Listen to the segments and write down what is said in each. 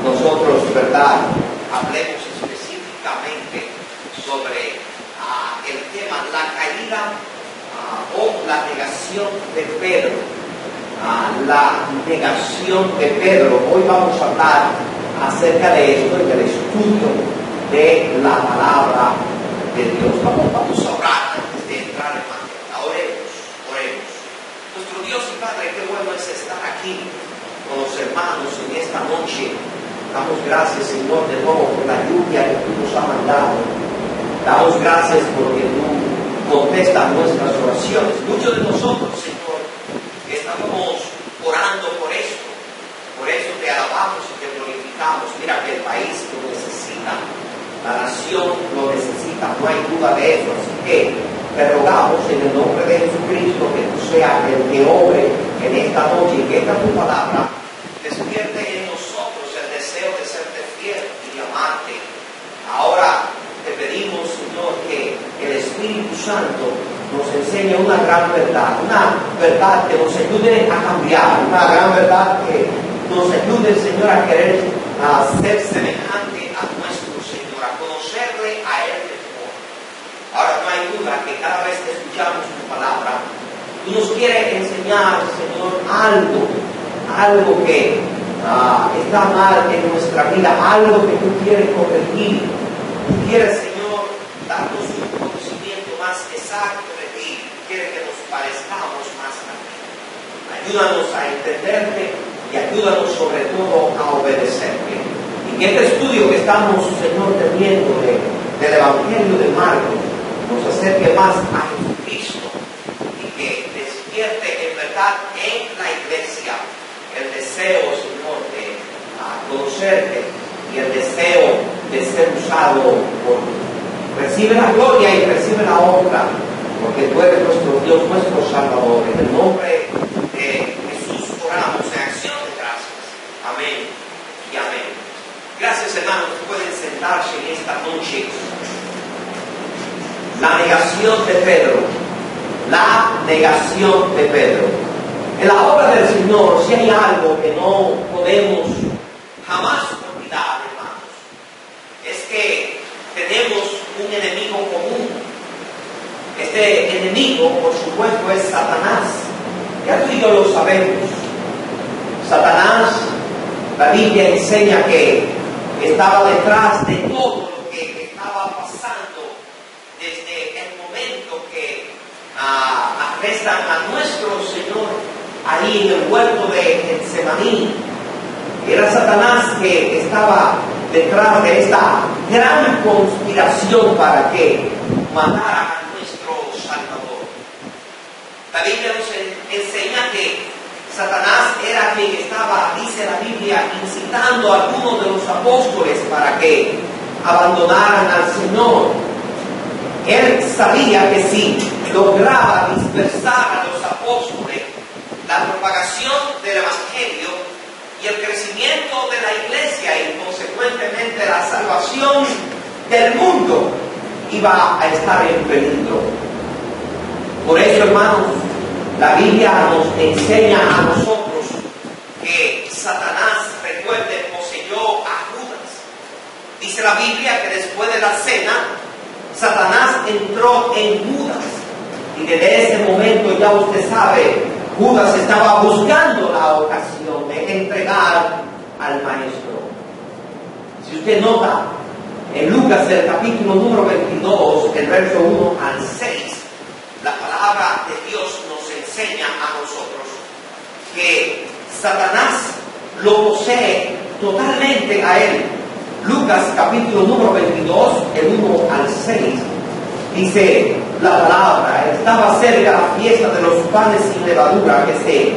nosotros, ¿verdad?, hablemos específicamente sobre el tema, la caída o la negación de Pedro. La negación de Pedro. Hoy vamos a hablar acerca de esto y del estudio de la palabra de Dios. Vamos a orar antes de entrar en materia. Oremos. Nuestro Dios y Padre, qué bueno es estar aquí con los hermanos en esta noche. Damos gracias, Señor, de nuevo por la lluvia que tú nos has mandado. Damos gracias porque tú contestas nuestras oraciones. Muchos de nosotros, Señor, estamos orando por esto. Por eso te alabamos y te glorificamos. Mira que el país lo necesita. La nación lo necesita. No hay duda de eso. Así que te rogamos en el nombre de Jesucristo que tú seas el que obre en esta noche y que esta tu palabra despierte en nosotros el deseo de serte fiel y amarte. Ahora te pedimos, Señor, que el Espíritu Santo nos enseñe una gran verdad, que nos ayude a cambiar, una gran verdad que nos ayude, Señor, a querer ser semejante a nuestro Señor, a conocerle a Él mejor. Ahora no hay duda que cada vez que escuchamos tu palabra, tú nos quieres enseñar, Señor, algo que está mal en nuestra vida, algo que tú quieres corregir. Tú quieres, Señor, darnos un conocimiento más exacto de ti. Quieres que nos parezcamos más a ti. Ayúdanos a entenderte y ayúdanos sobre todo a obedecerte. Y que este estudio que estamos, Señor, teniendo del Evangelio de Marcos nos acerque más a Jesucristo y que despierte en verdad en la iglesia el deseo, Señor, de conocerte y el deseo de ser usado por ti. Recibe la gloria y recibe la honra, porque tú eres nuestro Dios, nuestro Salvador. En el nombre de Jesús oramos en acción de gracias. Amén y amén. Gracias, hermanos. Pueden sentarse en esta noche. La negación de Pedro. La negación de Pedro. En la obra del Señor, si hay algo que no podemos jamás olvidar, hermanos, es que tenemos un enemigo común. Este enemigo, por supuesto, es Satanás. Ya tú y yo lo sabemos. Satanás, la Biblia enseña que estaba detrás de todo lo que estaba pasando desde el momento que arrestan a nuestro Señor ahí en el huerto de Getsemaní. Era Satanás que estaba detrás de esta gran conspiración para que matara a nuestro Salvador. La Biblia nos enseña que Satanás era quien estaba, dice la Biblia, incitando a algunos de los apóstoles para que abandonaran al Señor. Él sabía que si lograba dispersar a los apóstoles, la propagación del Evangelio y el crecimiento de la iglesia y consecuentemente la salvación del mundo iba a estar en peligro. Por eso, hermanos, la Biblia nos enseña a nosotros que Satanás, recuerden, poseyó a Judas. Dice la Biblia que después de la cena, Satanás entró en Judas. Y desde ese momento, ya usted sabe, Judas estaba buscando la ocasión de entregar al Maestro. Si usted nota, en Lucas, el capítulo número 22, el verso 1 al 6, la palabra de Dios nos enseña a nosotros que Satanás lo posee totalmente a él. Lucas, capítulo número 22, el 1 al 6, dice la palabra: estaba cerca la fiesta de los panes sin levadura, que se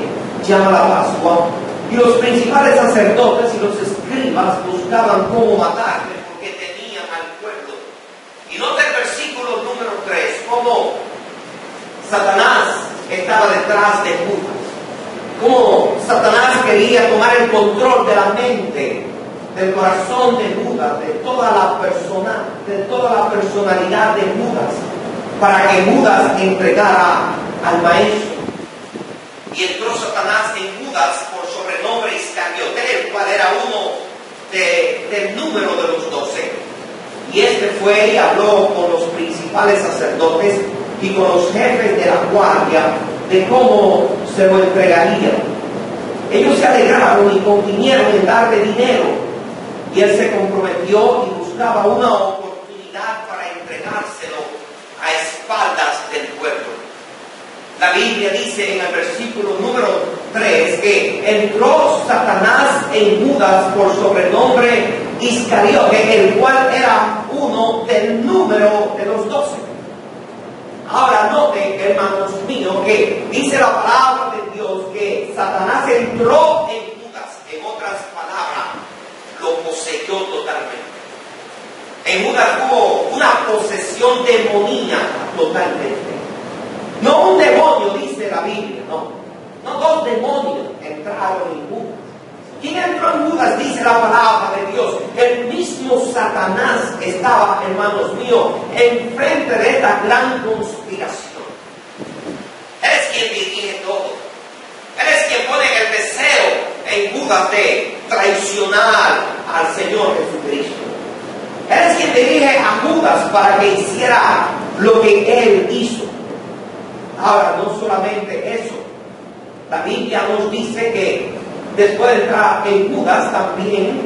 llama la Pascua, y los principales sacerdotes y los escribas buscaban cómo matarle, porque tenían al pueblo. Y nota el versículo número 3, cómo Satanás estaba detrás de Judas, cómo Satanás quería tomar el control de la mente, del corazón de Judas, de toda la personalidad de Judas, para que Judas entregara al Maestro. Y entró Satanás en Judas por sobrenombre Iscariote, el cual era uno de del número de los 12. Y fue y habló con los principales sacerdotes y con los jefes de la guardia de cómo se lo entregarían. Ellos se alegraron y convinieron en darle dinero, y él se comprometió y buscaba una oportunidad para entregárselo a espaldas del pueblo. La Biblia dice en el versículo número 3 que entró Satanás en Judas por sobrenombre Iscariote, el cual era uno del número de los 12. Ahora noten, hermanos míos, que dice la palabra de Dios que Satanás entró en Judas. En otras palabras, lo poseyó totalmente. En Judas hubo una posesión demoníaca totalmente. No un demonio, dice la Biblia, no. No dos demonios entraron en Judas. ¿Quién entró en Judas? Dice la palabra de Dios. El mismo Satanás estaba, hermanos míos, enfrente de esta gran conspiración. Él es quien dirige todo. Él es quien pone el deseo en Judas de traicionar al Señor Jesucristo. Él es quien dirige a Judas para que hiciera lo que él hizo. Ahora, no solamente eso. La Biblia nos dice que después de entrar en Judas también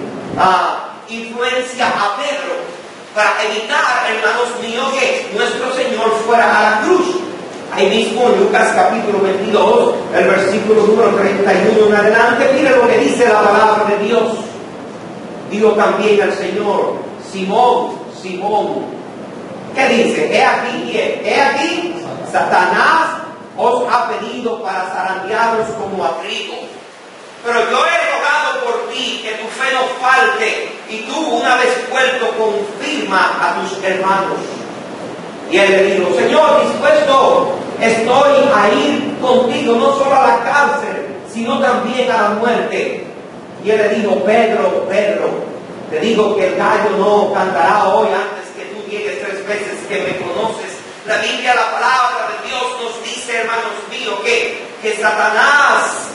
influencia a Pedro para evitar, hermanos míos, que nuestro Señor fuera a la cruz. Ahí mismo en Lucas capítulo 22, el versículo número 31 en adelante, mire lo que dice la palabra de Dios. Dijo también el Señor: Simón, Simón, ¿qué dice? He aquí, Satanás os ha pedido para zarandearos como a trigo. Pero yo he rogado por ti que tu fe no falte, y tú, una vez vuelto, confirma a tus hermanos. Y él le dijo: Señor, dispuesto estoy a ir contigo, no solo a la cárcel, sino también a la muerte. Y él le dijo: Pedro, Pedro, te digo que el gallo no cantará hoy antes que tú niegues 3 veces que me conoces. La Biblia, la palabra de Dios nos dice, hermanos míos, que Satanás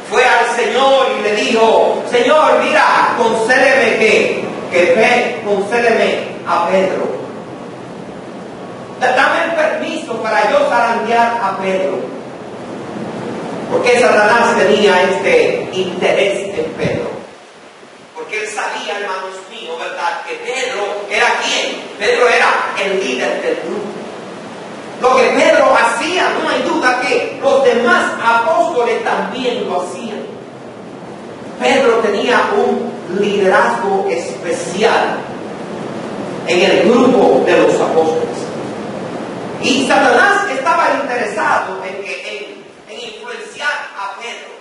fue al Señor y le dijo: Señor, mira, concédeme concédeme a Pedro. Dame el permiso para yo zarandear a Pedro. Porque Satanás tenía este interés en Pedro. Porque él sabía, hermanos míos, ¿verdad?, que Pedro era ¿quién? Pedro era el líder del grupo. Lo que Pedro hacía, no hay duda que los demás apóstoles también lo hacían. Pedro tenía un liderazgo especial en el grupo de los apóstoles. Y Satanás estaba interesado en influenciar a Pedro.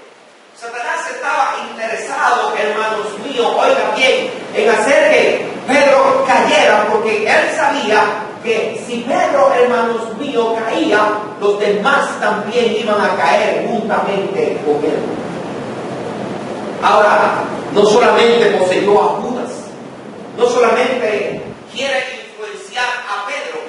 Satanás estaba interesado, hermanos míos, oiga bien, en hacer que Pedro cayera, porque él sabía que si Pedro, hermanos míos, caía, los demás también iban a caer juntamente con él. Ahora, no solamente poseyó a Judas, no solamente quiere influenciar a Pedro,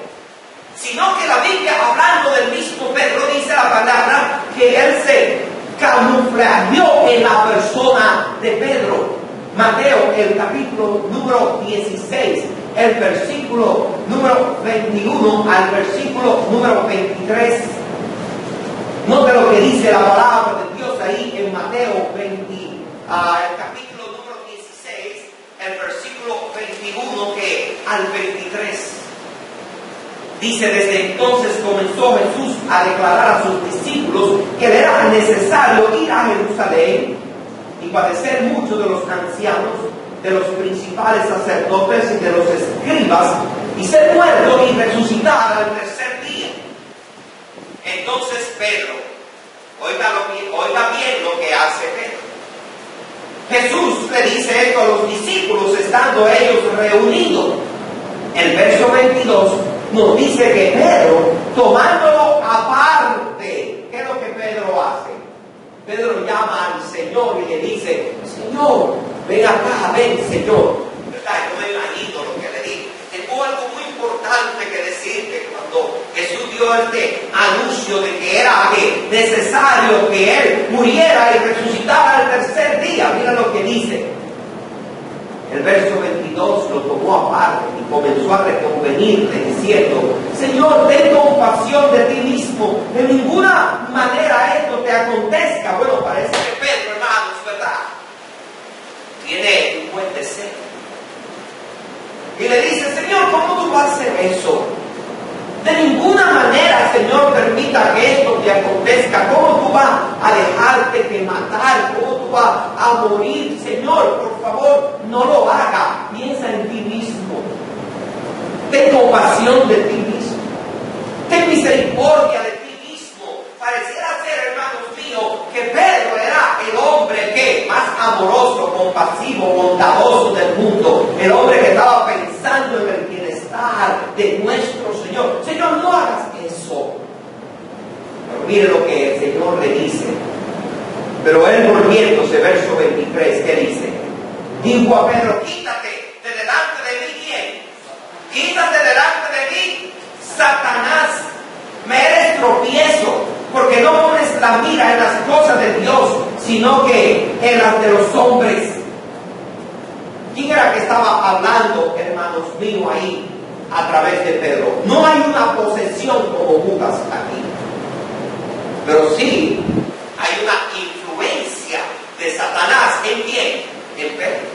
sino que la Biblia, hablando del mismo Pedro, dice la palabra que él se camuflajeó en la persona de Pedro. Mateo, el capítulo número 16, el versículo número 21 al versículo número 23. Note lo que dice la palabra de Dios ahí en Mateo 20, el capítulo número 16, el versículo 21 al 23. Dice: desde entonces comenzó Jesús a declarar a sus discípulos que le era necesario ir a Jerusalén y padecer mucho de los ancianos, de los principales sacerdotes y de los escribas, y ser muerto y resucitar al tercer día. Entonces Pedro, oiga bien lo que hace Pedro. Jesús le dice esto a los discípulos estando ellos reunidos. El verso 22 nos dice que Pedro, tomándolo aparte, ¿qué es lo que Pedro hace? Pedro llama al Señor y le dice: Señor, ven acá, ven, Señor. ¿Verdad? Yo me imagino lo que le dije. Tengo algo muy importante que decirte. Cuando Jesús dio este anuncio de que era necesario que Él muriera y resucitara al tercer día, mira lo que dice. el verso 22 lo tomó aparte y comenzó a reconvenirle diciendo: Señor, ten compasión de ti mismo, de ninguna manera esto te acontezca. Bueno, parece que Pedro, hermanos, ¿verdad?, tiene un buen deseo. Y le dice: Señor, ¿cómo tú vas a hacer eso? De ninguna manera, Señor, permita que esto te acontezca. ¿Cómo tú vas a dejarte de matar? ¿Cómo tú vas a morir? Señor, por favor, no lo haga. Piensa en ti mismo. Ten compasión de ti mismo. Ten misericordia de ti mismo. Pareciera ser, hermanos míos, que Pedro era el hombre que más amoroso, compasivo, bondadoso del mundo. El hombre que estaba pensando en el bienestar de nuestro Señor. Señor, no hagas eso. Pero mire lo que el Señor le dice. Pero él, volviéndose, verso 23, ¿qué dice? Dijo a Pedro: quítate de delante de mí, ¿quién? Quítate delante de mí, Satanás. Me eres tropiezo, porque no pones la mira en las cosas de Dios, sino que en las de los hombres. ¿Quién era que estaba hablando, hermanos míos, ahí a través de Pedro? No hay una posesión como Judas aquí, pero sí hay una influencia de Satanás. ¿En quién? En Pedro.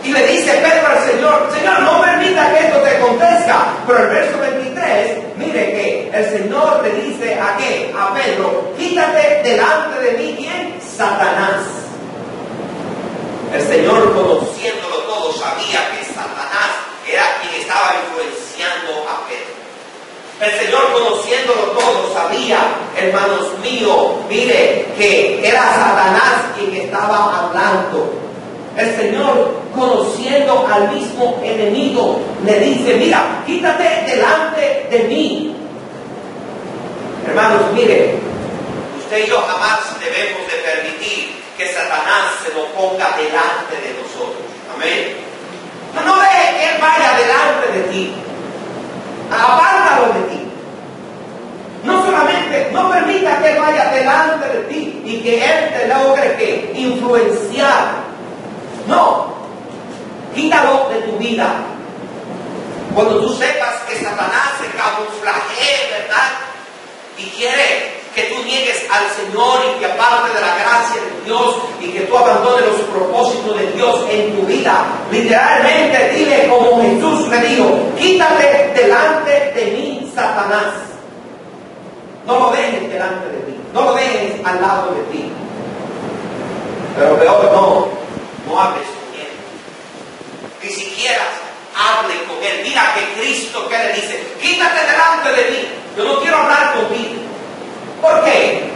Y le dice Pedro al Señor: Señor, no permita que esto te acontezca. Pero el verso 23, mire que el Señor le dice ¿a qué? A Pedro: quítate delante de mí, ¿quién? Satanás. El Señor, conociéndolo todo, sabía que Satanás era quien estaba influenciando a Pedro. El Señor, conociéndolo todo, sabía, hermanos míos, mire, que era Satanás quien estaba hablando. El Señor, conociendo al mismo enemigo, le dice: mira, quítate delante de mí. Hermanos, mire, usted y yo jamás debemos de permitir que Satanás se nos ponga delante de nosotros. Amén. No deje que él vaya delante de ti. Apártalo de ti. No solamente, no permita que él vaya delante de ti y que él te logre que influenciar. No, quítalo de tu vida. Cuando tú sepas que Satanás se camuflajea, ¿verdad?, y quiere que tú niegues al Señor y que aparte de la gracia de Dios y que tú abandones los propósitos de Dios en tu vida, literalmente dile como Jesús le dijo: quítate delante de mí, Satanás. No lo dejes delante de ti, no lo dejes al lado de ti. Pero peor, no hables con él. Ni siquiera hable con él. Mira que Cristo, ¿qué le dice? Quítate delante de mí. Yo no quiero hablar contigo. ¿Por qué?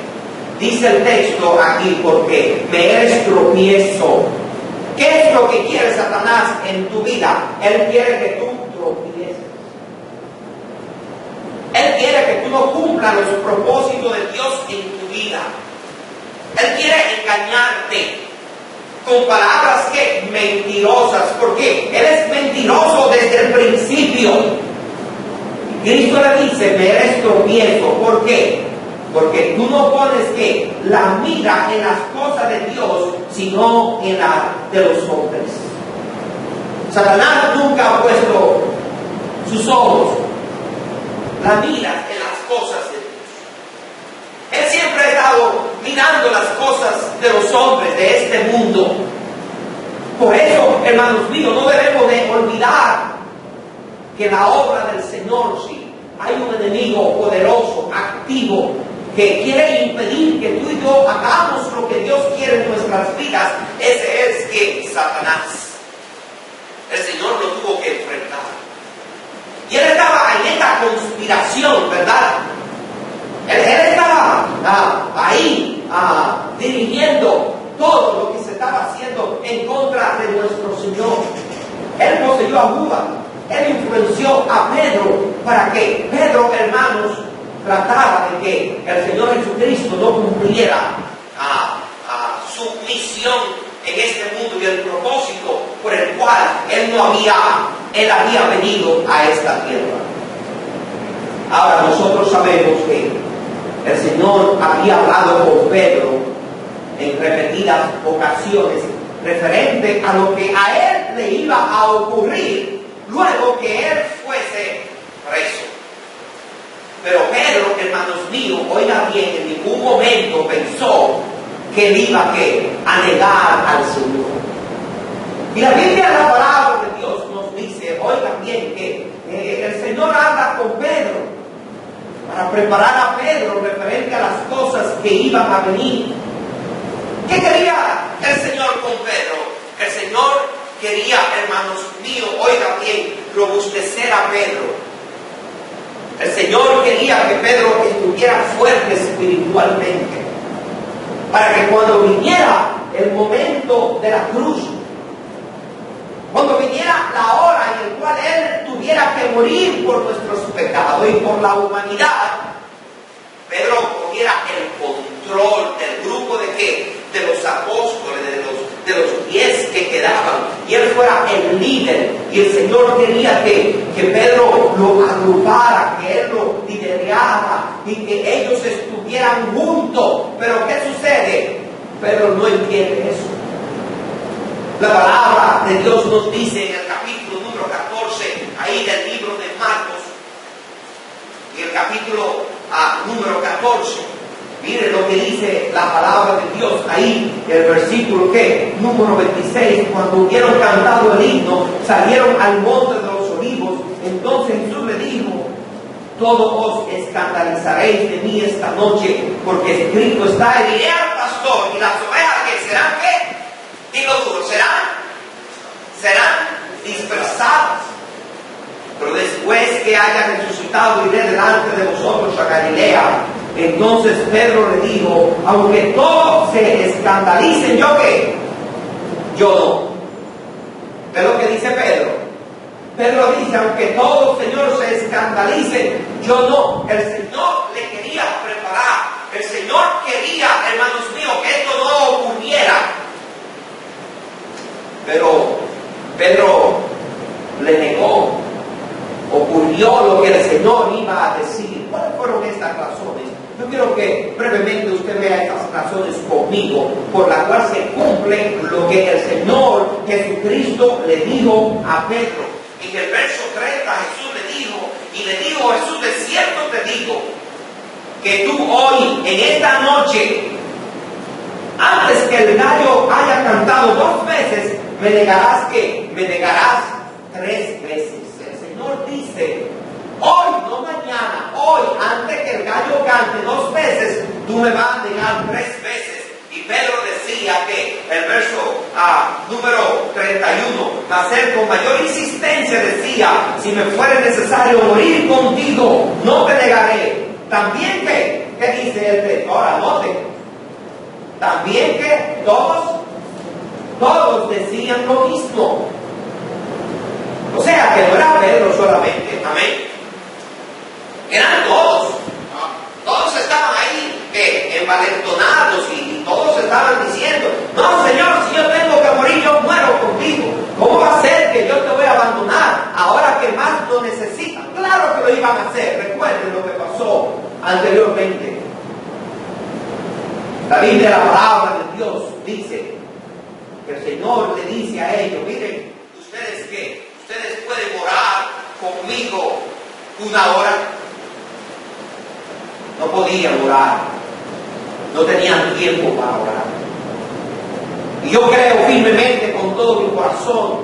Dice el texto aquí: porque me eres tropiezo. ¿Qué es lo que quiere Satanás en tu vida? Él quiere que tú tropieces. Él quiere que tú no cumplas los propósitos de Dios en tu vida. Él quiere engañarte con palabras que mentirosas. ¿Por qué? Él es mentiroso desde el principio. Cristo le dice: me eres tropiezo. ¿Por qué? Porque tú no pones que la mira en las cosas de Dios, sino en las de los hombres. Satanás nunca ha puesto sus ojos, la mira en las cosas de Dios. Él siempre ha estado mirando las cosas de los hombres de este mundo. Por eso, hermanos míos, no debemos de olvidar que la obra del Señor, sí, hay un enemigo poderoso, activo, que quiere impedir que tú y yo hagamos lo que Dios quiere en nuestras vidas. Ese es que Satanás. El Señor lo tuvo que enfrentar. Y él estaba en esta conspiración, ¿verdad? Él estaba ahí dirigiendo todo lo que se estaba haciendo en contra de nuestro Señor. Él poseyó a Judas. Él influenció a Pedro para que Pedro, hermanos, trataba de que el Señor Jesucristo no cumpliera su misión en este mundo y el propósito por el cual Él había venido a esta tierra. Ahora nosotros sabemos que el Señor había hablado con Pedro en repetidas ocasiones referente a lo que a él le iba a ocurrir luego que él fuese preso. Pero Pedro, hermanos míos, oiga bien, en ningún momento pensó que él iba a negar al Señor. Y la Biblia, la palabra de Dios, nos dice, oiga bien, que el Señor anda con Pedro para preparar a Pedro referente a las cosas que iban a venir. ¿Qué quería el Señor con Pedro? El Señor quería, hermanos míos, oiga bien, robustecer a Pedro. El Señor quería que Pedro estuviera fuerte espiritualmente, para que cuando viniera el momento de la cruz, cuando viniera la hora en la cual Él tuviera que morir por nuestros pecados y por la humanidad, Pedro cogiera el control del grupo de ¿qué? De los apóstoles, de los 10 que quedaban, y él fuera el líder. Y el Señor quería que Pedro lo agrupara, que él lo liderara y que ellos estuvieran juntos. Pero ¿qué sucede? Pedro no entiende eso. La palabra de Dios nos dice en el capítulo número 14, ahí del libro de Marcos, y el capítulo número 14, mire lo que dice la palabra de Dios ahí, el versículo ¿qué? Número 26, cuando hubieron cantado el himno, salieron al monte de los olivos. Entonces Jesús le dijo: todos os escandalizaréis de mí esta noche, porque escrito está, y diré al pastor, y las ovejas que serán ¿qué? Digo duro, serán dispersadas. Pero después que haya resucitado, iré delante de vosotros a Galilea. Entonces Pedro le dijo: aunque todos se escandalicen, ¿yo qué? Yo no. ¿Qué es lo que dice Pedro? Pedro dice: aunque todos, Señor, se escandalicen, yo no. El Señor le quería preparar. El Señor quería, hermanos míos, que esto no ocurriera. Pero Pedro le negó. Ocurrió lo que el Señor iba a decir. ¿Cuáles fueron estas razones? Yo quiero que brevemente usted vea estas razones conmigo, por la cual se cumple lo que el Señor Jesucristo le dijo a Pedro. En el verso 30 Jesús le dijo Jesús: de cierto te digo, que tú hoy, en esta noche, antes que el gallo haya cantado 2 veces, me negarás ¿qué? Me negarás 3 veces. Señor dice: hoy, no mañana, hoy, antes que el gallo cante 2 veces, tú me vas a negar 3 veces. Y Pedro decía que, el verso número 31, mas él con mayor insistencia decía: si me fuera necesario morir contigo, no te negaré. También que, ¿qué dice el ahora note? También que todos decían lo mismo. O sea, que no era Pedro solamente, amén. Eran todos. Todos estaban ahí envalentonados y todos estaban diciendo: no, Señor, si yo tengo que morir, yo muero contigo. ¿Cómo va a ser que yo te voy a abandonar ahora que más lo necesitan? Claro que lo iban a hacer. Recuerden lo que pasó anteriormente. La Biblia, la palabra de Dios, dice que el Señor le dice a ellos: miren, ustedes qué, ustedes pueden orar conmigo 1 hora. No podían orar, no tenían tiempo para orar. Y yo creo firmemente con todo mi corazón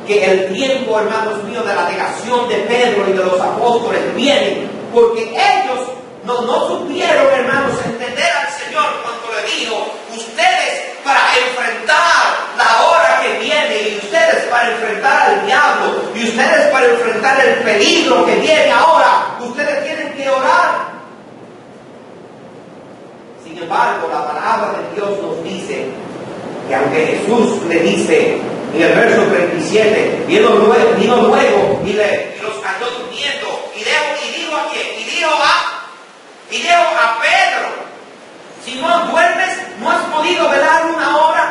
que el tiempo, hermanos míos, de la negación de Pedro y de los apóstoles viene porque ellos no supieron, hermanos, entender al Señor cuando le dijo: ustedes para enfrentar la hora que viene, y ustedes para enfrentar al diablo, y ustedes para enfrentar el peligro que viene ahora, ustedes tienen que orar. Sin embargo, la palabra de Dios nos dice que aunque Jesús le dice en el verso 37, vino luego y los cayó durmiendo, y dijo a quién, y dijo a Pedro: si no duermes, no has podido velar 1 hora.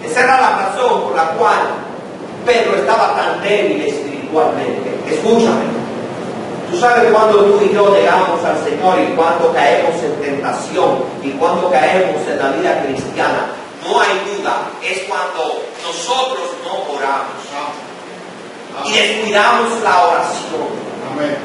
Esa era la razón por la cual Pedro estaba tan débil espiritualmente. Escúchame. Tú sabes cuando tú y yo negamos al Señor y cuando caemos en tentación y cuando caemos en la vida cristiana, no hay ayuda es cuando nosotros no oramos y descuidamos la oración. Amén.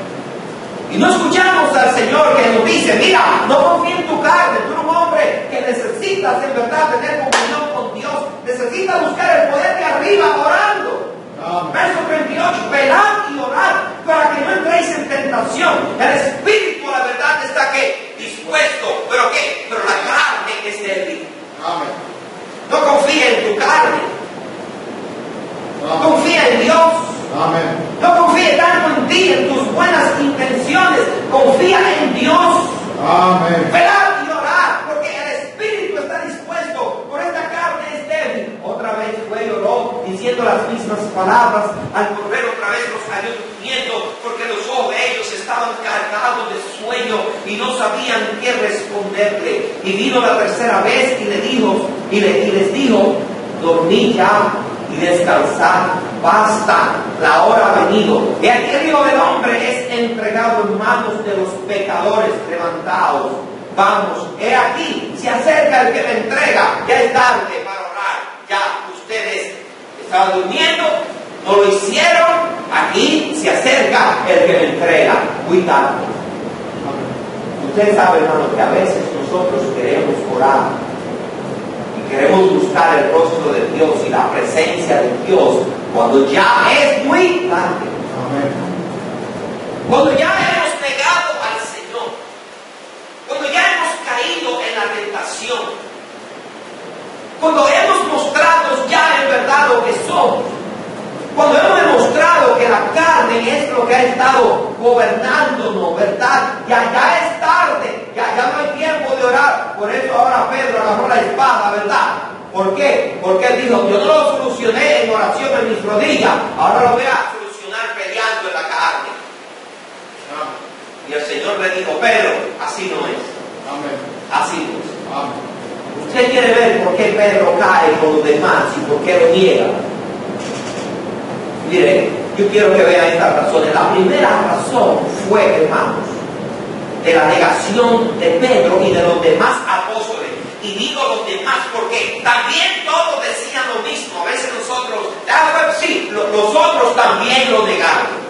Y no escuchamos al Señor que nos dice, mira, no confíes en tu carne, tú eres un hombre que necesitas en verdad tener comunión con Dios, necesitas buscar el poder de arriba orando. Verso 38, velad y orad para que no entréis en tentación. El espíritu, la verdad, está ¿qué? Dispuesto, pero ¿qué? Pero la carne es débil. Amén. No confía en tu carne, Amén. confía en Dios. Amén. No confíe tanto en ti, en tus buenas intenciones, confía en Dios. Amén. Velad y orad, porque el espíritu está dispuesto, por esta carne es débil. Otra vez fue y oró, diciendo las mismas palabras. Al volver otra vez los cayó durmiendo, porque los ojos de ellos estaban cargados de sueño y no sabían qué responderle. Y vino la tercera vez y les dijo, dormid ya y descansad, basta, la hora ha venido. Y aquí el Hijo del Hombre es entregado en manos de los pecadores. Levantaos, vamos, he aquí, se acerca el que me entrega, ya es tarde para orar, ya ustedes estaban durmiendo, no lo hicieron, aquí se acerca el que me entrega, cuidado. Usted sabe, hermano, que a veces nosotros queremos orar, queremos buscar el rostro de Dios y la presencia de Dios cuando ya es muy tarde. Amén. Cuando ya hemos negado al Señor. Cuando ya hemos caído en la tentación. Cuando hemos mostrado ya en verdad lo que somos. Cuando hemos demostrado que la carne es lo que ha estado gobernándonos, ¿verdad? Ya es tarde, ya no hay tiempo de orar. Por eso ahora Pedro agarró la espada, ¿verdad? ¿Por qué? Porque él dijo, yo no lo solucioné en oración en mis rodillas, ahora lo voy a solucionar peleando en la carne. Y el Señor le dijo, Pedro, así no es. Amén. Así no es. Amén. Usted quiere ver por qué Pedro cae con los demás y por qué lo niega. Mire, yo quiero que vean estas razones. La primera razón fue, hermanos, de la negación de Pedro y de los demás apóstoles. Y digo los demás porque también todos decían lo mismo. A veces nosotros, sí, los otros también lo negaron.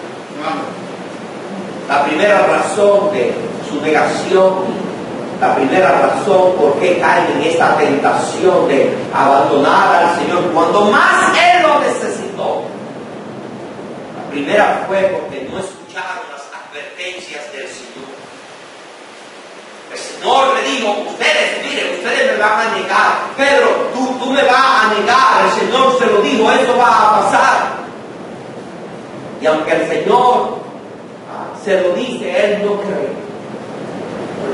La primera razón de su negación, la primera razón por qué caen en esta tentación de abandonar al Señor cuando más Él lo necesitó. La primera fue porque no escucharon las advertencias del Señor. El Señor le dijo, ustedes me van a negar. Pedro, tú me vas a negar. El Señor se lo dijo, eso va a pasar. Y aunque el Señor se lo dice, Él no cree.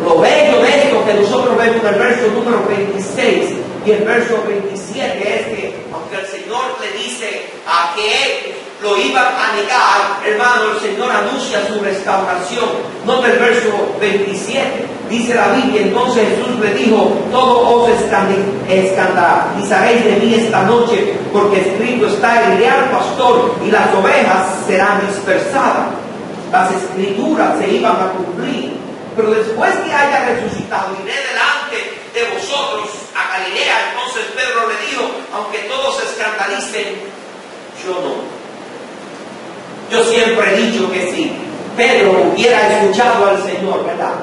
Lo bello de esto que nosotros vemos en el verso número 26 y el verso 27 es que aunque el Señor le dice a que lo iban a negar, hermano, el Señor anuncia su restauración. Nota el verso 27, dice la Biblia, entonces Jesús le dijo, todos os escandalizaréis de mí esta noche, porque escrito está, el leal pastor y las ovejas serán dispersadas. Las escrituras se iban a cumplir. Pero después que haya resucitado, iré delante de vosotros a Galilea. Entonces Pedro le dijo, aunque todos se escandalicen, yo no. Yo siempre he dicho que si Pedro hubiera escuchado al Señor, ¿verdad?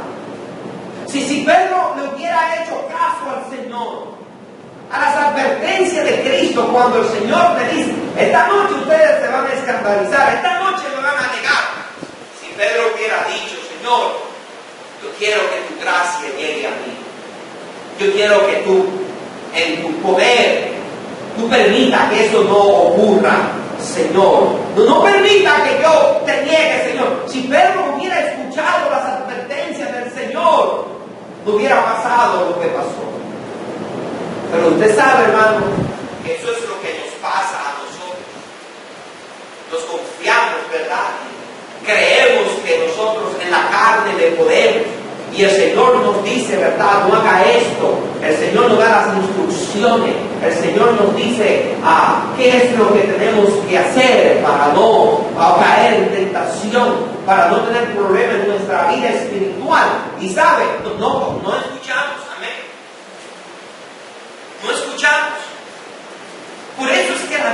Si Pedro le hubiera hecho caso al Señor, a las advertencias de Cristo, cuando el Señor le dice, esta noche ustedes se van a escandalizar, esta noche me van a negar. Si Pedro hubiera dicho, Señor, yo quiero que tu gracia llegue a mí. Yo quiero que tú, en tu poder, tú permita que eso no ocurra, Señor. No permita que yo te niegue, Señor. Si Pedro hubiera escuchado las advertencias del Señor, no hubiera pasado lo que pasó. Pero usted sabe, hermano, que eso es lo que nos pasa a nosotros. Nos confiamos, ¿verdad? Creemos que nosotros en la carne le podemos. Y el Señor nos dice, ¿verdad? No haga esto. El Señor nos da las instrucciones. El Señor nos dice qué es lo que tenemos que hacer para no caer en tentación, para no tener problemas en nuestra vida espiritual. Y sabe, no escuchamos, amén. No escuchamos.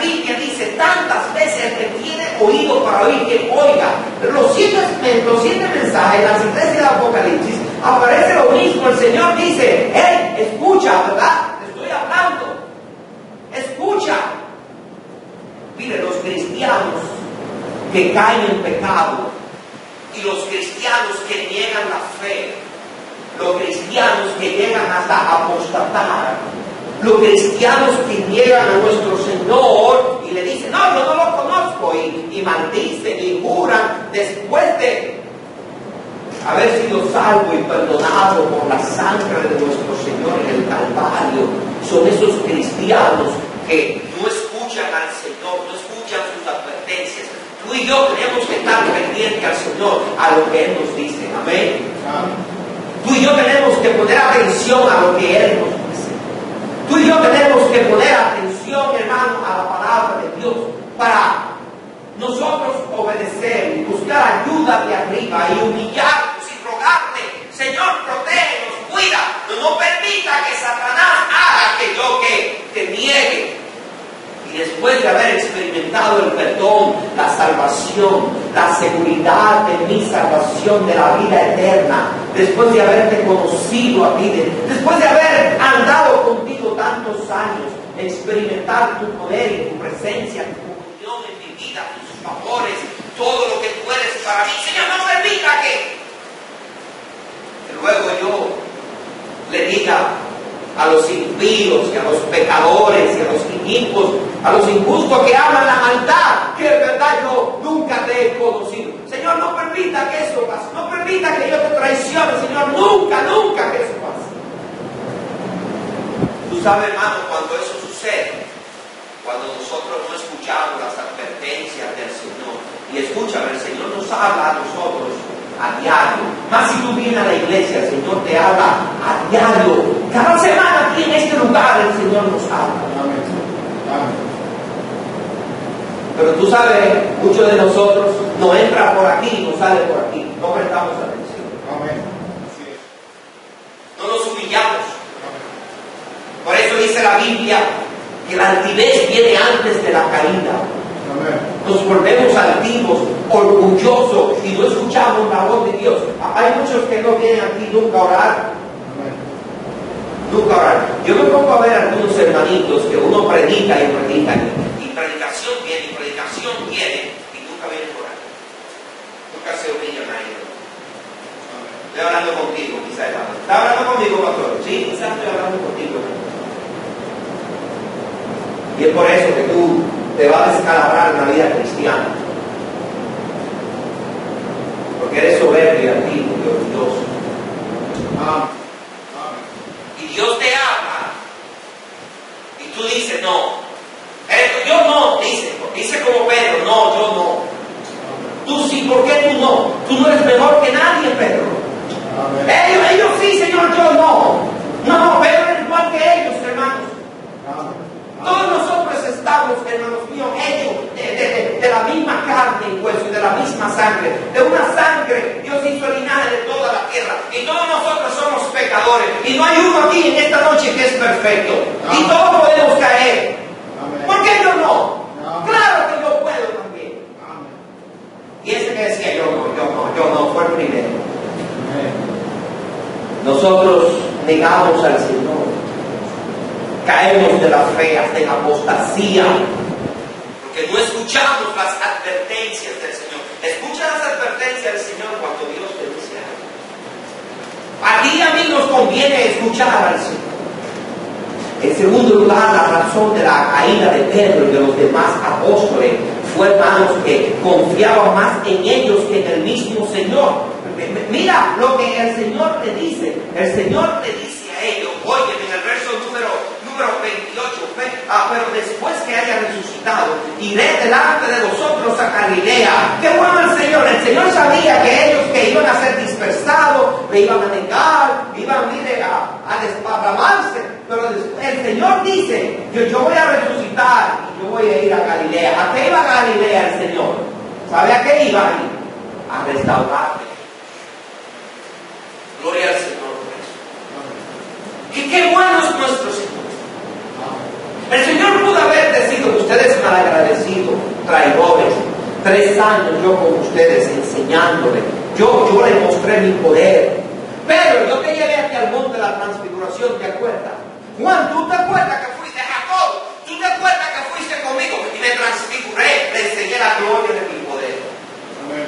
Biblia dice tantas veces: el que tiene oído para oír, que oiga. Los siete mensajes en las iglesias de Apocalipsis aparece lo mismo. El Señor dice: hey, escucha, ¿verdad? Te estoy hablando. Escucha. Mire, los cristianos que caen en pecado y los cristianos que niegan la fe, los cristianos que llegan hasta apostatar, los cristianos que niegan a nuestro Señor y le dicen: no, yo no lo conozco, y maldicen y juran después de haber sido salvo y perdonado por la sangre de nuestro Señor en el Calvario. Son esos cristianos que no escuchan al Señor, no escuchan sus advertencias. Tú y yo tenemos que estar pendientes al Señor, a lo que Él nos dice. Amén. Tú y yo tenemos que poner atención a lo que Él nos dice. Tú y yo tenemos que poner atención, hermano, a la palabra de Dios para nosotros obedecer y buscar ayuda de arriba y humillarnos y rogarle: Señor, protégenos, cuida, no permita que Satanás haga que yo te niegue. Y después de haber experimentado el perdón, la salvación, la seguridad de mi salvación, de la vida eterna, después de haberte conocido a ti, después de haber andado contigo tantos años, experimentar tu poder y tu presencia, tu comunión en mi vida, tus favores, todo lo que tú eres para mí, Señor, no permita que luego yo le diga a los impíos y a los pecadores y a los inicuos, a los injustos que aman la maldad, que de verdad yo nunca te he conocido. Señor, no permita que eso pase, no permita que yo te traicione, Señor, nunca, nunca que eso pase. Tú sabes, hermano, cuando eso sucede, cuando nosotros no escuchamos las advertencias del Señor. Y escúchame, el Señor nos habla a nosotros a diario. Más si tú vienes a la iglesia, el Señor te habla a diario. Cada semana aquí en este lugar el Señor nos habla. Amén. Amén. Pero tú sabes, muchos de nosotros no entra por aquí y no sale por aquí. No prestamos atención. Amén. Así es. No nos humillamos. Amén. Por eso dice la Biblia que la altivez viene antes de la caída. Amén. Nos volvemos altivos, orgullosos y no escuchamos la voz de Dios. Hay muchos que no vienen aquí nunca a orar. Amén. Nunca a orar. Yo me pongo a ver a algunos hermanitos que uno predica y predica, y predicación viene y nunca vienen a orar. Nunca se humillan a ellos. Estoy hablando contigo, quizás. ¿Está hablando conmigo, pastor? Sí, quizás estoy hablando contigo. Y es por eso que tú te vas a descalabrar en la vida cristiana. Porque eres soberbio y antiguo y orgulloso. Y Dios te habla. Y tú dices: no. Yo no, dice como Pedro: no, yo no. Tú sí, ¿por qué tú no? Tú no eres mejor que nadie, Pedro. Ellos sí, Señor, yo no. No, Pedro es igual que ellos, hermanos. Todos nosotros estamos, hermanos míos, hechos de la misma carne y hueso, y de la misma sangre. De una sangre Dios hizo el linaje de toda la tierra. Y todos nosotros somos pecadores. Y no hay uno aquí en esta noche que es perfecto. Y todos podemos caer. ¿Por qué yo no? Claro que yo puedo también. Y ese que decía: yo no, fue el primero. Nosotros negamos al Señor. Caemos de la fe hasta en apostasía, porque no escuchamos las advertencias del Señor. Escucha las advertencias del Señor cuando Dios te dice algo. A ti y a mí nos conviene escuchar al Señor. En segundo lugar, la razón de la caída de Pedro y de los demás apóstoles fue, hermanos, que confiaban más en ellos que en el mismo Señor. Mira lo que el Señor le dice. El Señor le dice a ellos, oye, en el verso número 28, pero después que haya resucitado, iré delante de vosotros a Galilea. Qué bueno el Señor sabía que ellos que iban a ser dispersados, le iban a negar, iban a desparramarse, pero el Señor dice: yo voy a resucitar y yo voy a ir a Galilea. ¿A qué iba a Galilea el Señor? ¿Sabe a qué iba a ir? A restaurarme. Gloria al Señor por eso. Y qué bueno es nuestro Señor. El Señor pudo haber decidido: ustedes malagradecidos, traidores. 3 años yo con ustedes enseñándole. Yo le mostré mi poder. Pero yo te llevé aquí al monte de la transfiguración, ¿te acuerdas? Juan, ¿tú te acuerdas que fuiste Jacob? ¿Tú te acuerdas que fuiste conmigo? Y me transfiguré, le enseñé la gloria de mi poder. Amén.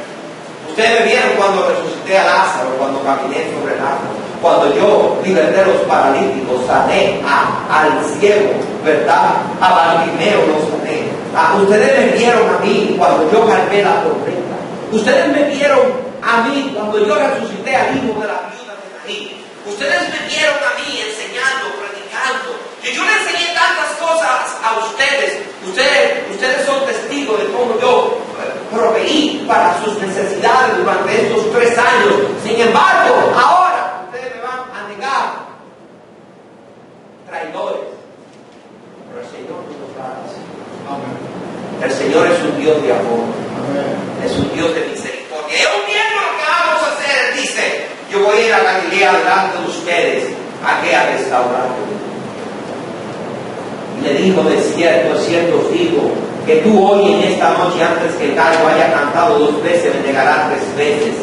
Ustedes me vieron cuando resucité a Lázaro, cuando caminé sobre el agua, cuando yo liberté a los paralíticos, sané al ciego, ¿verdad? A Bartimeo lo sané. Ustedes me vieron a mí cuando yo calmé la tormenta. Ustedes me vieron a mí cuando yo resucité al hijo de la viuda de Naín. Ustedes me vieron a mí enseñando, predicando. Y yo les enseñé tantas cosas a ustedes. Ustedes son testigos de cómo yo proveí para sus necesidades durante estos 3 años. Sin embargo, ahora ustedes me van a negar. Traidores. Pero el Señor no nos va a decir. Amén. El Señor es un Dios de amor. Amén. Es un Dios de misericordia. Y un día lo que vamos a hacer, Él dice, yo voy a ir a Galilea delante de ustedes, a que a restaurarlo. Y le dijo, de cierto os digo, que tú hoy en esta noche, antes que el gallo haya cantado 2 veces, me negarás 3 veces.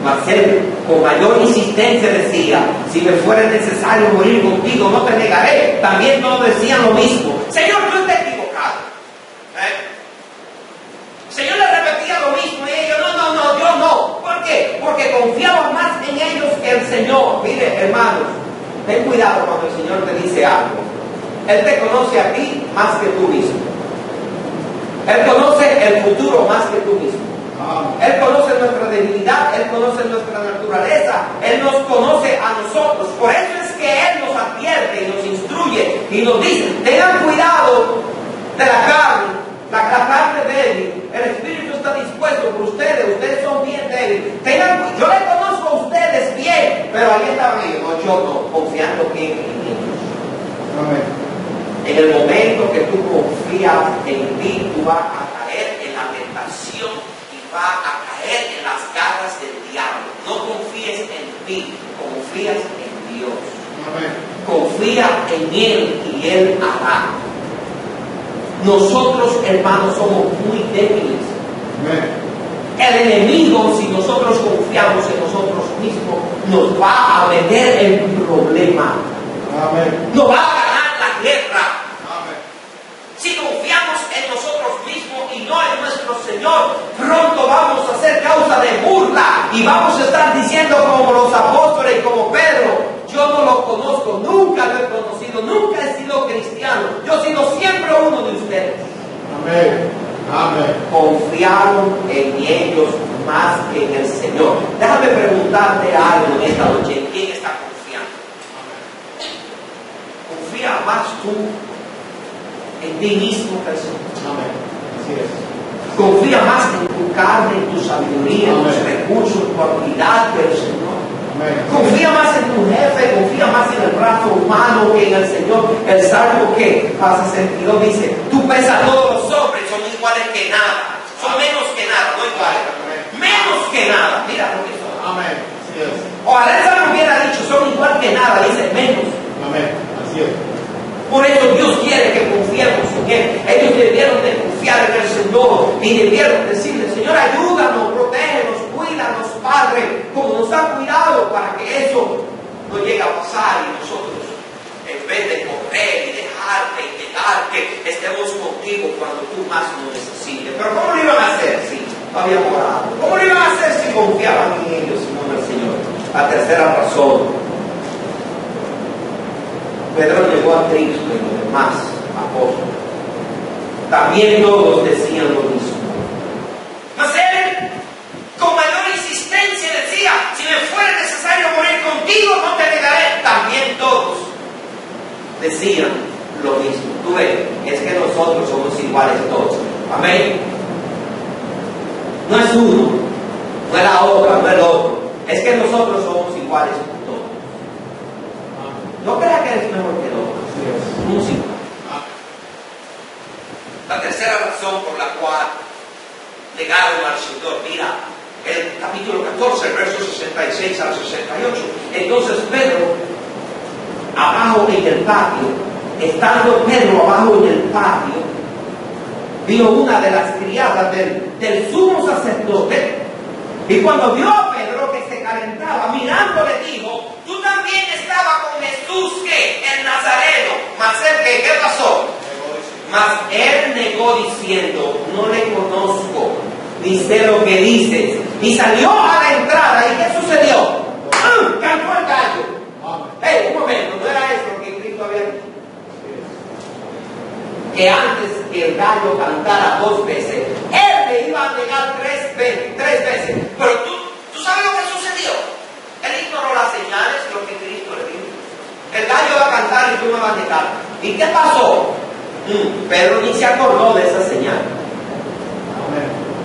Mas él con mayor insistencia decía, si me fuera necesario morir contigo, no te negaré. También todos decían lo mismo. Señor, tú estás equivocado. Señor le repetía lo mismo y ellos, no, yo no. ¿Por qué? Porque confiaban más en ellos que el Señor. Mire, hermanos, ten cuidado cuando el Señor te dice algo. Él te conoce a ti más que tú mismo. Él conoce el futuro más que tú mismo. Él conoce nuestra debilidad, Él conoce nuestra naturaleza, Él nos conoce a nosotros. Por eso es que Él nos advierte y nos instruye y nos dice, tengan cuidado de la carne. La carne débil, el espíritu está dispuesto por ustedes son bien débiles. Yo les conozco a ustedes bien, pero ahí está bien, no, yo no, confiando bien en ellos. Amén. En el momento que tú confías en mí, tú vas a caer en la tentación y vas a caer en las garras del diablo. No confíes en mí, confías en Dios. Amén. Confía en Él y Él hará. Nosotros, hermanos, somos muy débiles. Amén. El enemigo, si nosotros confiamos en nosotros mismos, nos va a meter en problemas. Amén. Nos va a ganar la guerra. Amén. Si confiamos en nosotros mismos y no en nuestro Señor, pronto vamos a ser causa de burla y vamos a estar diciendo como los apóstoles y como Pedro, yo no lo conozco, nunca lo he conocido, nunca he sido cristiano, yo he sido siempre uno de ustedes. Amén. Amén. Confiaron en ellos más que en el Señor. Déjame preguntarte algo en esta noche, ¿en quién está confiando? ¿Confía más tú en ti mismo que el Señor? Amén. Así es. Confía más en tu carne, en tu sabiduría, en tus Amén. recursos, tu habilidad que el Señor. Amén. Confía más en tu jefe, confía más en el brazo humano que en el Señor. El Salmo que a 62 dice, tú pesas todos los hombres, son iguales que nada. Son menos que nada, no iguales. Menos que nada. Mira lo que son. Amén. Así es. Ojalá el Salmo hubiera dicho, son igual que nada, dice menos. Amén. Así es. Por eso Dios quiere que confiemos en Él. Ellos debieron de confiar en el Señor y debieron decirle, Señor, ayúdanos, protégenos, cuídanos, Padre, como nos ha cuidado para que eso no llegue a pasar y nosotros, en vez de correr y dejarte y negarte, estemos contigo cuando tú más nos necesites. Pero ¿cómo lo iban a hacer si no había orado? ¿Cómo lo iban a hacer si confiaban en ellos y no en el Señor? La tercera razón. Pedro llegó a Cristo y los demás apóstoles. También todos decían lo mismo. Mas él, con mayor insistencia, decía, si me fuera necesario morir contigo, no te negaré. También todos decían lo mismo. Tú ves, es que nosotros somos iguales todos. Amén. No es uno, no es la otra, no es el otro. Es que nosotros somos iguales todos. No crea que eres mejor que el otro. Música. La tercera razón por la cual negaron al Señor, mira, el capítulo 14, el verso 66 al 68. Entonces Pedro, abajo en el patio, estando Pedro abajo en el patio, vino una de las criadas del sumo sacerdote, y cuando vio a Pedro que se calentaba, mirando le dijo: tú también estabas con Jesús, que el Nazareno. Mas él, ¿qué pasó? Mas él negó diciendo: no le conozco, ni sé lo que dices. Y salió a la entrada, ¿y qué sucedió? Cantó el gallo. Un momento, ¿no era eso lo que Cristo había dicho? Que antes que el gallo cantara 2 veces, él le iba a negar 3 veces. Pero tú sabes lo que sucedió. Él ignoró las señales, lo que Cristo le dijo. El gallo va a cantar y tú me vas a negar. ¿Y qué pasó? Pedro ni se acordó de esa señal.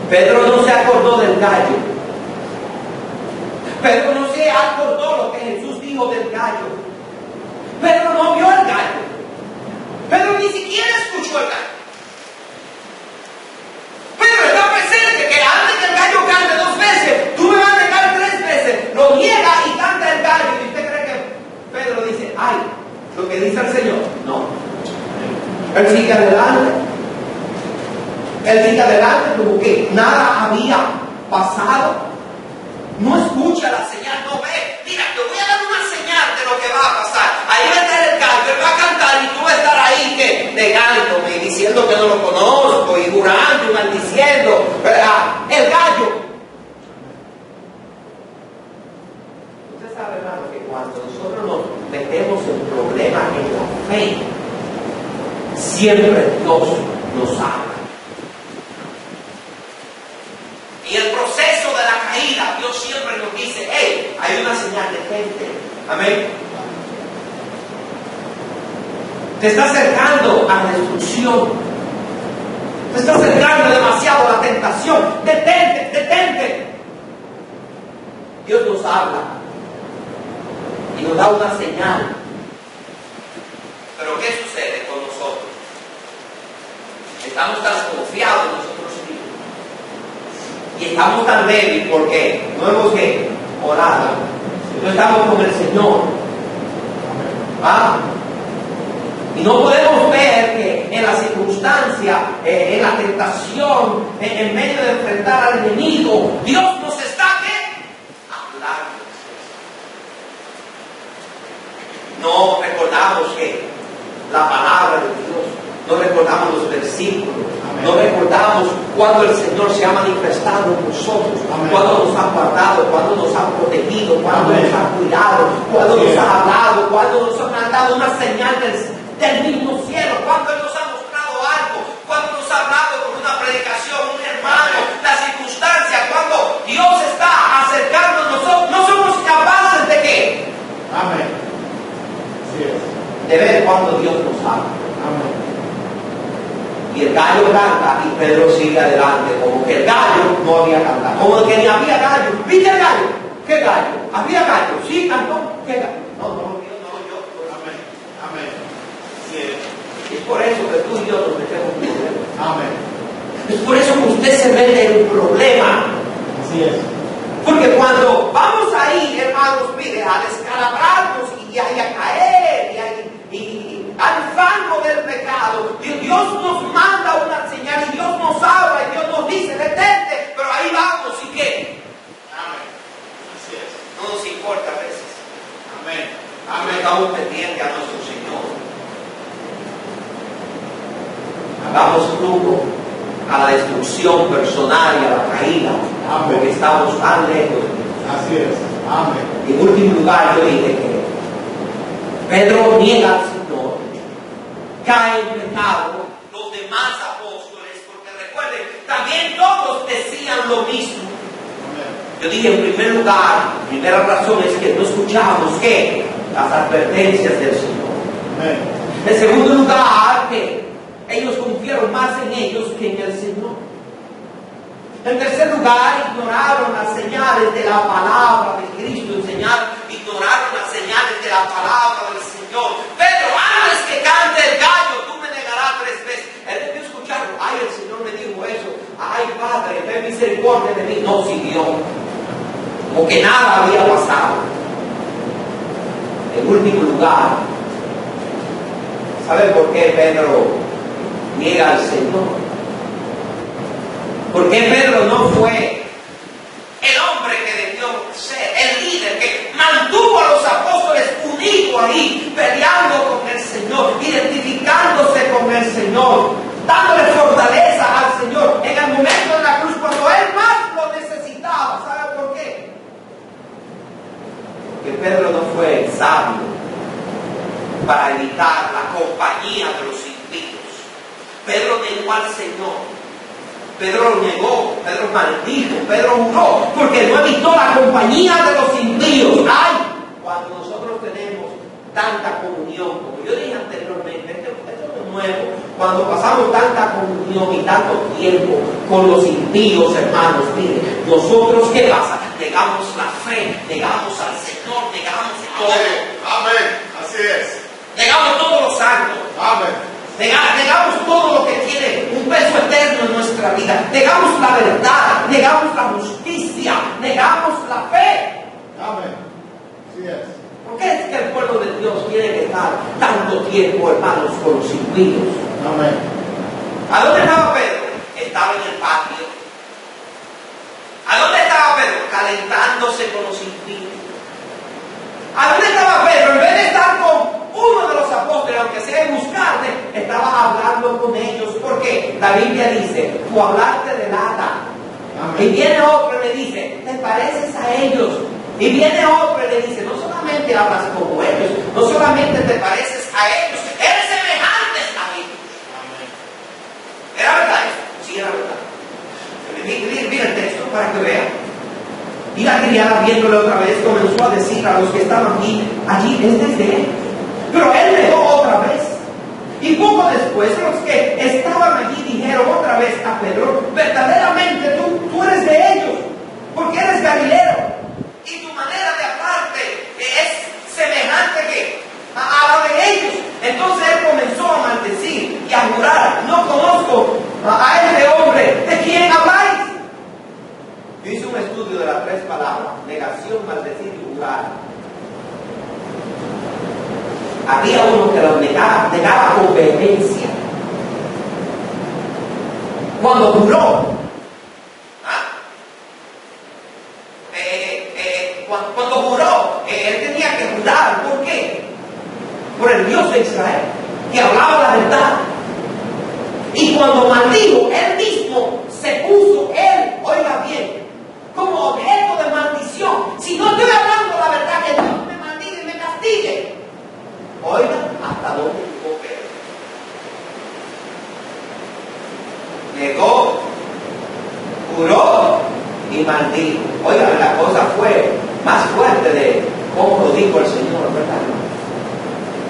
Pedro no se acordó del gallo. Pedro no se acordó lo que Jesús dijo del gallo. Pedro no vio el gallo. Pedro ni siquiera escuchó el gallo. Pedro está presente que antes que el gallo cante 2 veces, tú me vas a negar 3 veces. Lo niega y canta el gallo. ¿Y usted cree que Pedro dice: ay, lo que dice el Señor? No. Él sigue adelante. Él sigue adelante como que nada había pasado. No escucha la señal, no ve. Mira, te voy a dar una señal de lo que va a pasar. Ahí va a estar el gallo, él va a cantar y tú vas a estar ahí que negándome y diciendo que no lo conozco y jurando y maldiciendo. El gallo. Usted sabe, hermano, que cuando nosotros nos metemos en problemas en la fe, siempre Dios nos habla. Y el proceso de la caída, Dios siempre nos dice: hey, hay una señal de gente. Amén. Te está acercando a la destrucción. Te está acercando demasiado a la tentación. Detente, detente. Dios nos habla y nos da una señal. Pero ¿qué sucede con nosotros? Estamos tan confiados en nosotros mismos. Y estamos tan débiles porque no hemos orado. No estamos con el Señor. Y no podemos ver que en la circunstancia, en la tentación, en medio de enfrentar al enemigo, Dios nos está hablando. No recordamos que la palabra de Dios, no recordamos los versículos. Amén. No recordamos cuando el Señor se ha manifestado en nosotros. Amén. Cuando nos ha guardado, cuando nos ha protegido, cuando Amén. Nos ha cuidado, cuando Así nos es. Ha hablado, cuando nos ha mandado una señal del mismo cielo, cuando Él nos ha mostrado algo, cuando nos ha hablado con una predicación, un hermano, Amén. La circunstancia, cuando Dios está acercando a nosotros, no somos capaces de ¿qué? Amén. Así es. De ver cuando Dios nos habla. Amén. Y el gallo canta y Pedro sigue adelante, como que el gallo no había cantado, como que ni había gallo. ¿Viste el gallo? ¿Qué gallo? ¿Había gallo? Sí, cantó. ¿Qué gallo? No lo vio, no lo oyó. Amén. Amén. Sí. Y es por eso que tú y yo nos metemos en problemas. Amén. Es por eso que usted se mete en un problema. Así es. Porque cuando vamos ahí, hermanos, mire, a descalabrarnos y a caer y al fango del pecado, Dios nos manda una señal y Dios nos habla y Dios nos dice: detente, pero ahí vamos. ¿Y qué? Amén. Así es. No nos importa a veces. Amén. Amén. Estamos pendientes a nuestro Señor. Hagamos rumbo a la destrucción personal y a la caída. Amén. Porque estamos tan lejos. Así es. Amén. En último lugar, yo dije que Pedro niega al Señor, cae en pecado, los demás apóstoles, porque recuerden, también todos decían lo mismo. Amén. Yo dije, en primer lugar, primera razón es que no escuchamos ¿qué? Las advertencias del Señor. Amén. En segundo lugar, que ellos confiaron más en ellos que en el Señor. En tercer lugar, ignoraron las señales de la palabra de Cristo, ignoraron las señales de la palabra del Señor. Pedro, antes que cante el gallo, tú me negarás 3 veces. Él debió escucharlo. Ay, el Señor me dijo eso. Ay, Padre, ten misericordia de mí. No siguió. Como que nada había pasado. En último lugar, ¿sabe por qué Pedro niega al Señor? ¿Por qué Pedro no fue el hombre que debió ser, el líder que mantuvo a los apóstoles unidos ahí, peleando con el Señor, identificándose con el Señor, dándole fortaleza al Señor en el momento de la cruz, cuando Él más lo necesitaba? ¿Sabe por qué? Porque Pedro no fue sabio para evitar la compañía de los impíos. Pedro negó al Señor. Pedro lo negó, Pedro maldijo, Pedro juró, porque no evitó la compañía de los impíos. ¡Ay! Cuando nosotros tenemos tanta comunión, como yo dije anteriormente, esto no es nuevo, cuando pasamos tanta comunión y tanto tiempo con los impíos, hermanos, miren, nosotros, ¿qué pasa? Negamos la fe, negamos al Señor, negamos todo. Amén. Así es. Negamos todos los santos. Amén. Negamos todo lo que tiene un peso eterno en nuestra vida. Negamos la verdad, negamos la justicia, negamos la fe. Amén. Así es. ¿Por qué es que el pueblo de Dios tiene que estar tanto tiempo, hermanos, con los impíos? Amén. ¿A dónde estaba Pedro? Estaba en el patio. ¿A dónde estaba Pedro? Calentándose con los impíos. ¿A dónde estaba Pedro? En vez de estar con uno de los apóstoles, aunque sea en buscarle, estaba hablando con ellos. Porque la Biblia dice, tú hablaste de nada. Amén. Y viene otro y le dice, te pareces a ellos. Y viene otro y le dice, no solamente hablas como ellos, no solamente te pareces a ellos, eres semejante a ellos. Amén. ¿Era verdad eso? Sí, era verdad. Mira el texto para que vean. Y la criada, viéndole otra vez, comenzó a decir a los que estaban allí, este es de él. Pero él negó otra vez. Y poco después, los que estaban allí dijeron otra vez a Pedro, verdaderamente tú eres de ellos, porque eres galileo. Y tu manera de hablarte es semejante a la de ellos. Entonces él comenzó a maldecir y a jurar, no conozco a este hombre, ¿de quién habláis? Yo hice un estudio de las 3 palabras, negación, maldecir y jurar. Había uno que lo negaba con vehemencia. Cuando juró, cuando juró, él tenía que jurar. ¿Por qué? Por el Dios de Israel, que hablaba la verdad. Y cuando maldijo, él mismo se puso, oiga bien, como objeto de maldición. Si no estoy hablando la verdad, que Dios me maldiga y me castigue. Oiga, hasta dónde llegó Pedro. Negó, juró y maldijo. Oiga, la cosa fue más fuerte de cómo lo dijo el Señor, ¿verdad?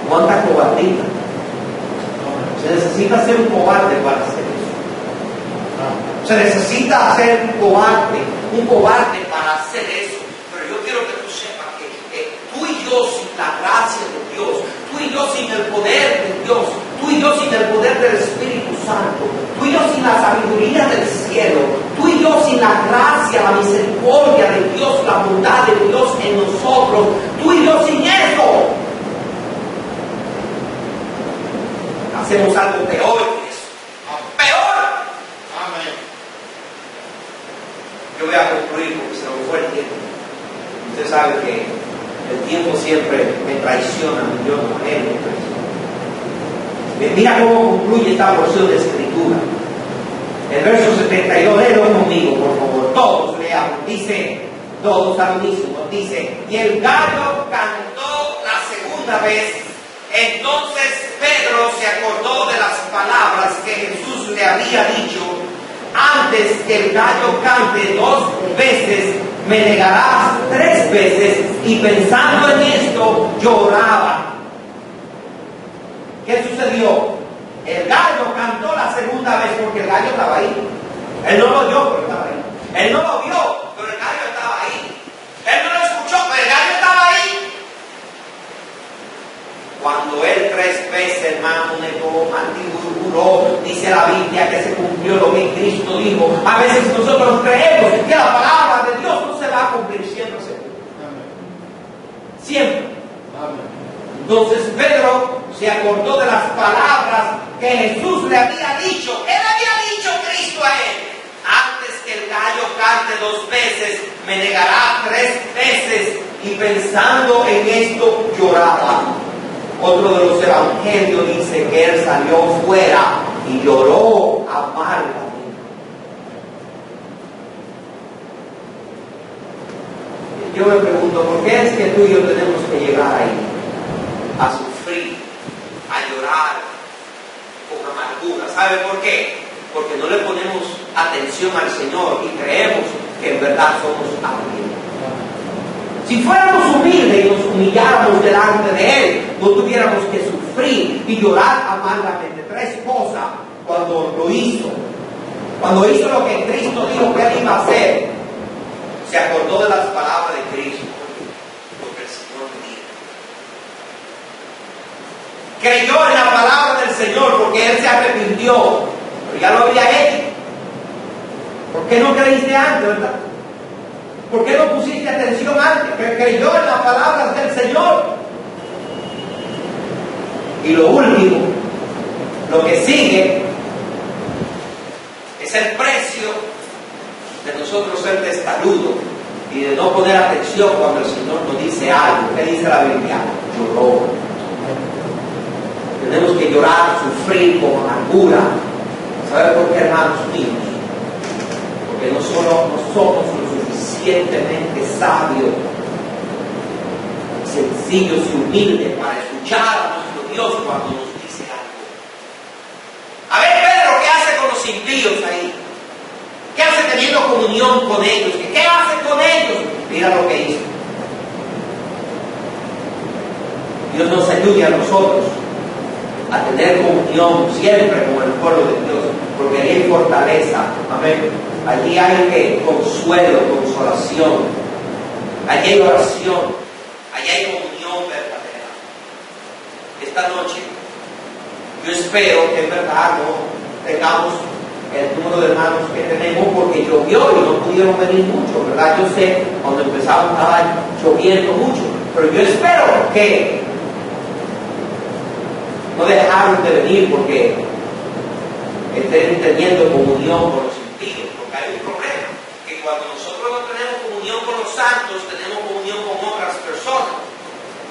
¿Cuánta cobardía? Se necesita ser un cobarde para hacer eso. Se necesita ser un cobarde para hacer eso. Pero yo quiero que tú sepas que tú y yo sin la gracia de Dios, tú y yo sin el poder de Dios, tú y yo sin el poder del Espíritu Santo, tú y yo sin la sabiduría del cielo, tú y yo sin la gracia, la misericordia de Dios, la bondad de Dios en nosotros, tú y yo sin eso, hacemos algo peor que eso. ¡Peor! Amén. Yo voy a concluir porque se me fue el tiempo. Usted sabe que el tiempo siempre me traiciona, yo no él me traiciona. Mira cómo concluye esta porción de escritura. El verso 72, léelo conmigo, por favor. Todos leamos. Dice, todos al unísono. Dice, y el gallo cantó la segunda vez. Entonces Pedro se acordó de las palabras que Jesús le había dicho: antes que el gallo cante 2 veces, me negarás 3 veces. Y pensando en esto, lloraba. ¿Qué sucedió? El gallo cantó la segunda vez porque el gallo estaba ahí. Él no lo oyó, pero estaba ahí. Él no lo vio, pero el gallo estaba ahí. Él no lo escuchó, pero el gallo estaba ahí. Cuando él 3 veces, hermano, negó, murmuró, dice la Biblia que se cumplió lo que Cristo dijo. A veces nosotros creemos que la palabra de Dios no se va a cumplir, siempre se cumple. Siempre. Amén. Entonces Pedro se acordó de las palabras que Jesús le había dicho. Él había dicho Cristo a él: antes negarte 2 veces, me negará 3 veces. Y pensando en esto lloraba. Otro de los evangelios dice que él salió fuera y lloró amargamente. Yo me pregunto, ¿por qué es que tú y yo tenemos que llegar ahí? A sufrir, a llorar con amargura. ¿Sabe por qué? Porque no le ponemos atención al Señor y creemos que en verdad somos humildes. Si fuéramos humildes y nos humilláramos delante de Él, no tuviéramos que sufrir y llorar amargamente. 3 cosas cuando lo hizo. Cuando hizo lo que Cristo dijo que Él iba a hacer, se acordó de las palabras de Cristo, lo que el Señor dijo. Creyó en la palabra del Señor porque Él se arrepintió, pero ya lo había hecho. ¿Por qué no creíste antes, verdad? ¿Por qué no pusiste atención antes? Que creyó en las palabras del Señor. Y lo último, lo que sigue, es el precio de nosotros ser testarudos y de no poner atención cuando el Señor nos dice algo. ¿Qué dice la Biblia? Lloró. Tenemos que llorar, sufrir con amargura. ¿Sabe por qué, hermanos míos? Porque no somos lo suficientemente sabios, sencillos y humildes para escuchar a nuestro Dios cuando nos dice algo. A ver, Pedro, ¿qué hace con los impíos ahí? ¿Qué hace teniendo comunión con ellos? ¿Qué hace con ellos? Mira lo que hizo. Dios nos ayude a nosotros a tener comunión siempre con el pueblo de Dios, porque ahí hay fortaleza. Amén. Allí hay consuelo, consolación. Allí hay oración. Allí hay comunión verdadera. Esta noche, yo espero que en verdad no tengamos el número de hermanos que tenemos, porque llovió y no pudieron venir mucho, ¿verdad? Yo sé, cuando empezamos estaba lloviendo mucho, pero yo espero que no dejaron de venir porque estén teniendo comunión con los impíos, porque hay un problema, que cuando nosotros no tenemos comunión con los santos, tenemos comunión con otras personas.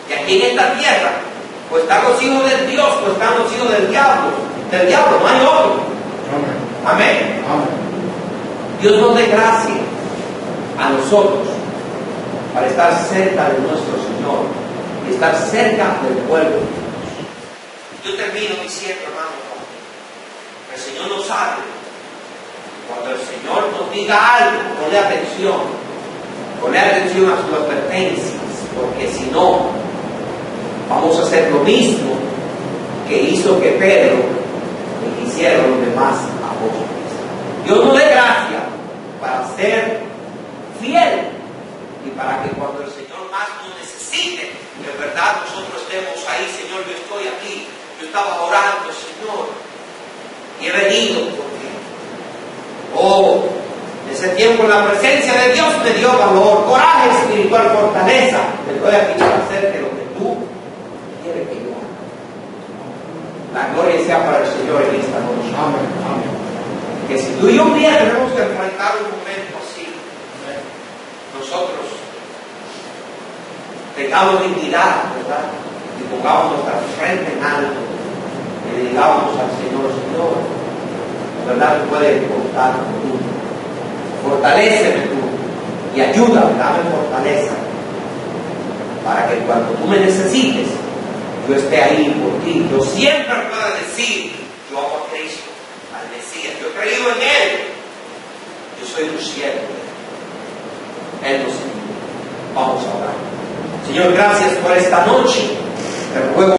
Y aquí en esta tierra, pues están los hijos de Dios, pues están los hijos del diablo, no hay otro. Amén. Amén. Dios nos dé gracia a nosotros para estar cerca de nuestro Señor y estar cerca del pueblo. Yo termino diciendo, hermano, el Señor nos sabe. Cuando el Señor nos diga algo, ponle atención a sus advertencias, porque si no, vamos a hacer lo mismo que hizo que Pedro y hicieron los demás apóstoles. Dios nos dé gracia para ser fiel y para que cuando el Señor más nos necesite, que en verdad nosotros estemos ahí. Señor, yo estoy aquí. Yo estaba orando, Señor, y he venido porque, en ese tiempo en la presencia de Dios me dio valor, coraje espiritual, fortaleza. Estoy aquí para hacerte lo que tú quieres que yo haga. La gloria sea para el Señor en esta noche. Amén. Amén. Que si tú y yo un día tenemos que enfrentar un momento así, nosotros tengamos dignidad, ¿verdad? Y pongamos nuestra frente en alto y le digamos al Señor, Señor, la verdad tú puedes contar conmigo, fortaléceme tú y ayúdame, dame fortaleza para que cuando tú me necesites yo esté ahí por ti. Yo siempre pueda decir, yo amo a Cristo, al Mesías, yo he creído en Él, yo soy un siervo, Él nos ayuda. Vamos a orar. Señor, gracias por esta noche. Te ruego